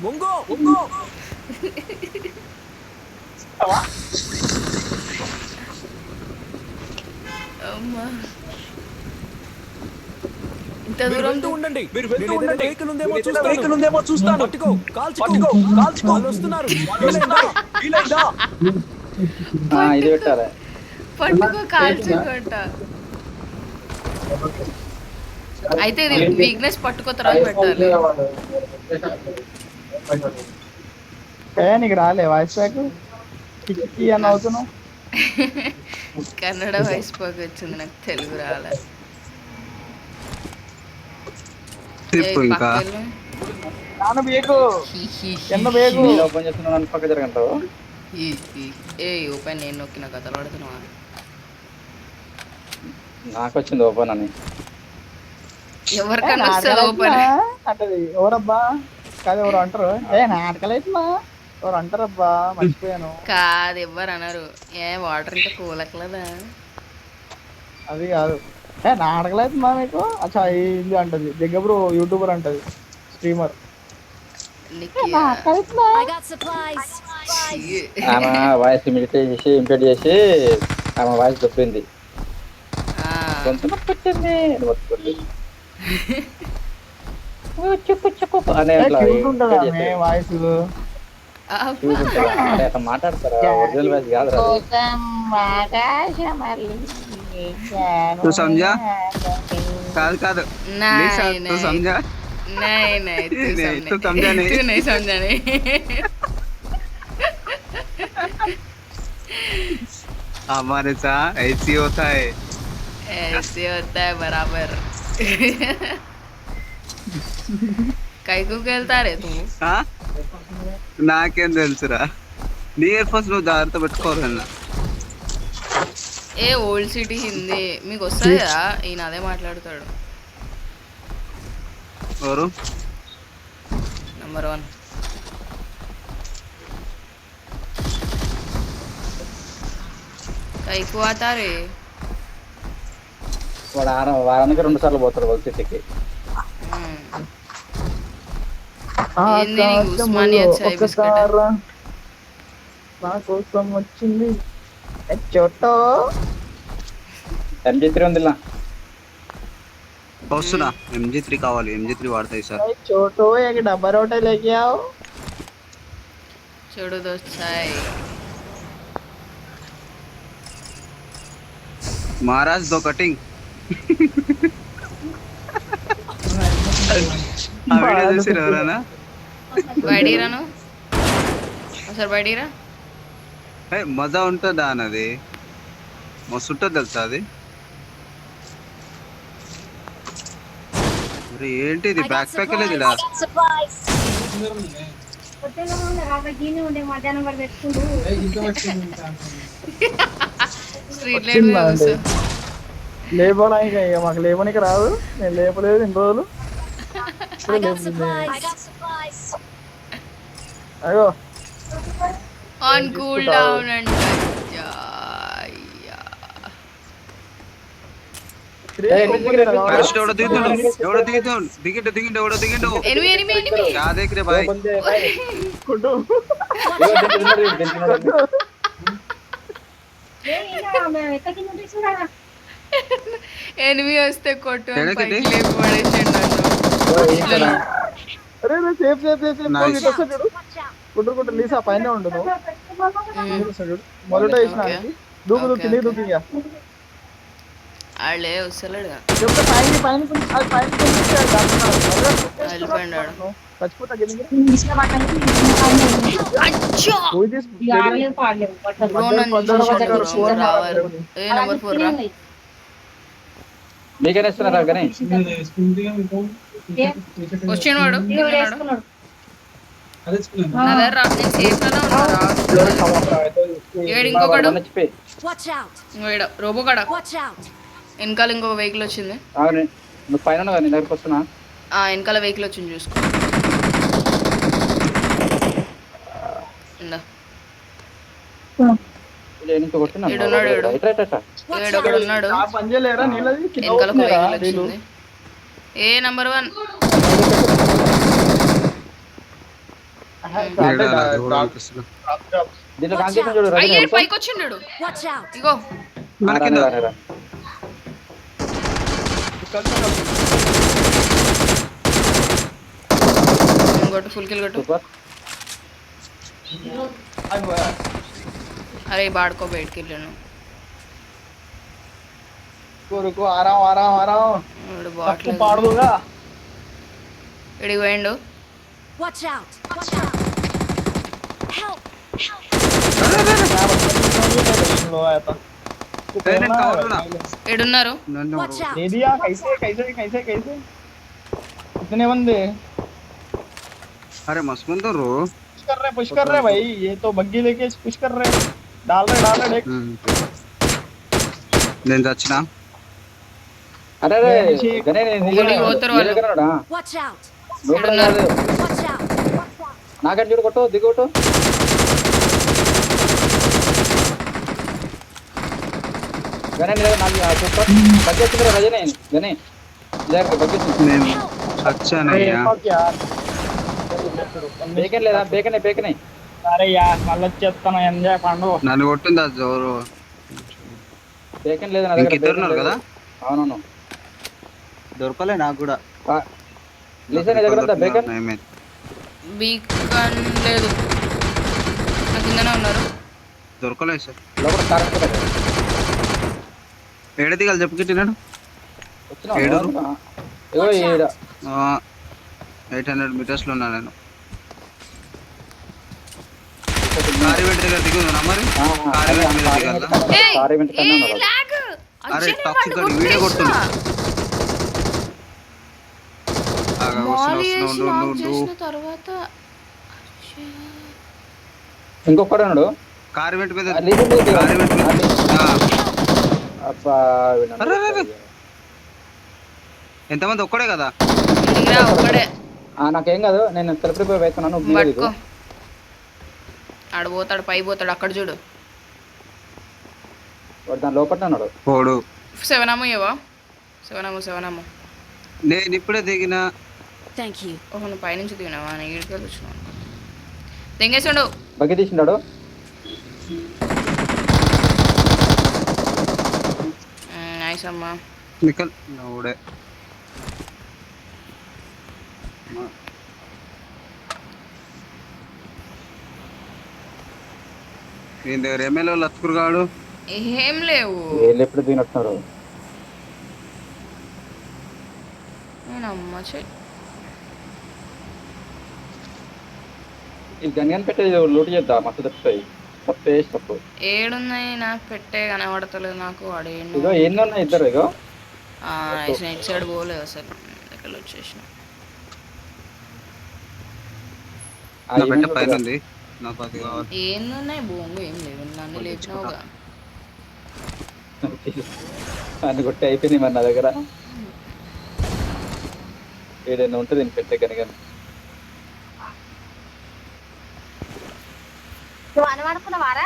ఒంగో ఒంగో అమ్మా ఇంత మీరు దూరం వెళ్తూ ఉండండి. మీరు వెళ్తూ ఉండండి. వెహికల్ ఉందేమో చూస్తాను. పట్టుకో కాల్చుకో. వాళ్ళు వస్తున్నారు. వీలైందా? ఇది పెట్టాలి. పట్టుకో కాల్చుకోట. అయితే ఇది వీక్నెస్ పట్టుకో తర్వాత పెట్టాలి. నీకు రాలే వాయిస్ ప్యాక్ అని అవుతున్నావు. కన్నడ వాయిస్ ప్యాక్ వచ్చింది, నాకు తెలుగు రాలే. ఇంకా నాన్న బేగు కింద బేగు ఓపెన్ చేస్తున్నాను పక్క జరగంటావు. ఏ ఓపెన్ నేను నొక్కిన కథలు పడుతున్నావా? నాకు వచ్చింది ఓపెన్ అని. ఎవరికన్నా వస్తుంది ఓపెన్ అంటది. ఎవరబ్బా కాదు ఎవరు అంటారు. నాటకలేట్లా ఎవరు అంటారబ్బా మర్చిపోయాను. కాదు ఎవ్వరు అన్నారు. ఏ వాటర్ ఇంకా కూలట్లేదా? అది కాదు నాటకలేదు మా మీకు. అచ్చా ఇది అంటది జగ్గబ్రో యూట్యూబర్ అంటది స్ట్రీమర్. ఆమె వాయిస్ ఇమిడిట్ చేసి ఆమె వాయిస్ చెప్పింది. వాయిస్ మాట్లాడతారా? ఒరిజినల్ వాయిస్ కాదు. तू समझा? काल का तो तू समझा? नहीं तू समझा नहीं? तू नहीं समझा नहीं. हमारे साथ ऐसी होता है. ऐसे होता है बराबर. కైకు వెళ్తారే నువ్వు? నాకేం తెలుసురా. నీ ఇయర్ ఫోన్స్ నువ్వు జాగ్రత్త పెట్టుకోవాలన్నా. ఏ ఓల్డ్ సిటీ హిందీ మీకు వస్తుంది కదా. ఈయన అదే మాట్లాడతాడు. ఎవరు నంబర్ 1 కైకు ఆతారే. వాడు వారానికి 2 సార్లు పోతాడు ఓల్డ్ సిటీకి. నా కోసం వచ్చింది చోటో. MG3 ఉందిలా. వస్తున్నా. MG3 కావాలి. MG3 వాడతాయి sir. చోటో एक डब्बा रोटे लेके आओ. छोड़ो दोस्त चाय. महाराज दो कटिंग. వీడియో చూసి ఎవరన్నా బయటిరాను ఒకసారి బయటిరా. మజా ఉంటుందా అన్నది మస్తు ఉంటుంది తెలుసా అది. ఏంటిది బ్యాక్ ప్యాక్ లేదు ఇలా. లేపోనా ఇక మాకు లేపనికి రాదు. నేను లేపలేదు ఇన్ని రోజులు. అయ్యో ఆన్ కూల్ డౌన్ అండ్ ఎవడో దిగిండు. యాదేక్రే బాయ్. ఎనిమి వస్తే కొట్టు లేపు పడేసిండు. కుట్టు లీసా పైన ఉండదు. మొదట వేసిన దూకు దూకి నీ దూకి వాళ్ళే వస్తలేడు మీకేనేస్తున్నారా కానీ వచ్చినవాడు ఇంకొకడు రోబో కాడ వెనకాల ఇంకొక వెహికల్ వచ్చింది. నువ్వు పైన దగ్గరకు వస్తున్నా. వెనకాల వెహికల్ వచ్చింది చూసుకో. ఏ నంబర్ 1 అంటే దీంట్లో కాంకేషన్ చూడు రజనీ అయ్యే తెలుసా? పైకి వచ్చిండు Watch out! ఇగో ఆ, రాని, రాని, రాని. కొట్టు ఫుల్ కిల్ కొట్టు సూపర్. అరే బాడుకో బయటికి వెళ్ళాను రుకో ఆరాం ఆరాం ఆరాం వాడు తప్పు బాటిల్ పాడుగా. ఇడికి పోయిండు Watch out! Watch out! Help! ఏడున్నారు Watch out! दे दिया कैसे कैसे कैसे कैसे कितने बंदे अरे मस्त बंदर रो पुश कर रहे भाई ये तो बग्गी लेके पुश कर रहे डाल रहे देख నేను చచ్చినా अरे अरे गने ఊరికి పోతారు వాళ్ళు నిలగనడా Watch out! లోపల కాదు Watch out! నాగర్ చూడు కొట్టు దిగొట్టు गने నిలగ నాకు సూపర్ బగ్గి వచ్చింది రజనీ గనే లేక బగ్గి నేను చచ్చానయ్యా బేకన్ లేదా బేకనే అరే యా మళ్ళీ వచ్చేస్తాను ఎంజాయ్ పండు నన్ను కొట్టింది అది జోరు బేకన్ లేదా నా ఇంక దగ్గర ఇద్దరు ఉన్నారు కదా అవునవును దొరకలే నాకు కూడా లిసన్ నీ దగ్గర ఉందా బేకన్ బీకన్ లేదు నా కిందనే ఉన్నారు దొరకలేదు సార్ లోపల కారం కూడా ఏడ దిగాలి చెప్పు తిన్నాడు ఏడు? ఏదో ఈడ 800 మీటర్స్ లో ఉన్నా నేను కారు వెంట దగ్గర దిగుతున్నా మరి కారు వెంట మీద దిగాల ఏయ్ కారు వెంట కన్నా ఏయ్ ఉన్నాడు. లాగ్ అరే అర్జున్ టాక్సిక్ వాడు గాడి వీడియో కొడుతున్నా మాలి వేసి వస్తున్నా లాక్ చేసిన తర్వాత ఇంకొకడు ఉన్నాడు కారు వెంట మీద లిసన్ మీద దిగు. కారు వెంట మీద అబ్బా అరే, అరే, అరే. ఎంతమంది ఒక్కడే కదా ఇంటికి రా ఒక్కడే నాకేం కాదు నేను ప్రిపేర్ అవుతున్నాను నువ్వు మీద దిగు. పట్టుకో ఆడ పోతాడు పై పోతాడు అక్కడ చూడు వాడు దాని లోపల ఉన్నాడు పోడు సెవెనాము ఏవో సెవెనాము నేను ఇప్పుడే దిగిన Thank you. ఓహో నువ్వు పైనుంచి దిగినావా నేను ఈడికి వెళ్ళి వచ్చినావు తెంగేసాడు బగ్గి తీసినాడు నైస్ అమ్మా నికల్ నోడే నేను దగ్గర ఎమ్మెల్యే వాళ్ళు అతుకురు కాడు ఏం లేవు వీళ్ళు ఎప్పుడు దిగినట్టున్నారు నేను అమ్మ ఈ గన్గన్ పెట్టేది లూట్ చేద్దా మస్తు తప్పుతాయి తప్పు ఏడున్నాయి నాకు పెట్టే కనబడతలేదు నాకు వాడేండు ఇగో ఎన్ని ఉన్నాయి ఇద్దరు ఇగో ఇటు సైడ్ పోలేదు అసలు దగ్గర వచ్చేసిన నా పెట్ట పైన ఉంది నాకు అది కావాలి ఏందున్నాయి బొంగు ఏం లేవు నన్ను లేచినావుగా అన్ని కొట్టి అయిపోయినాయి మరి నా దగ్గర ఏదైనా ఉంటుంది నేను పెట్టే గనగన్ నువ్వు అనవాడుకున్నావారా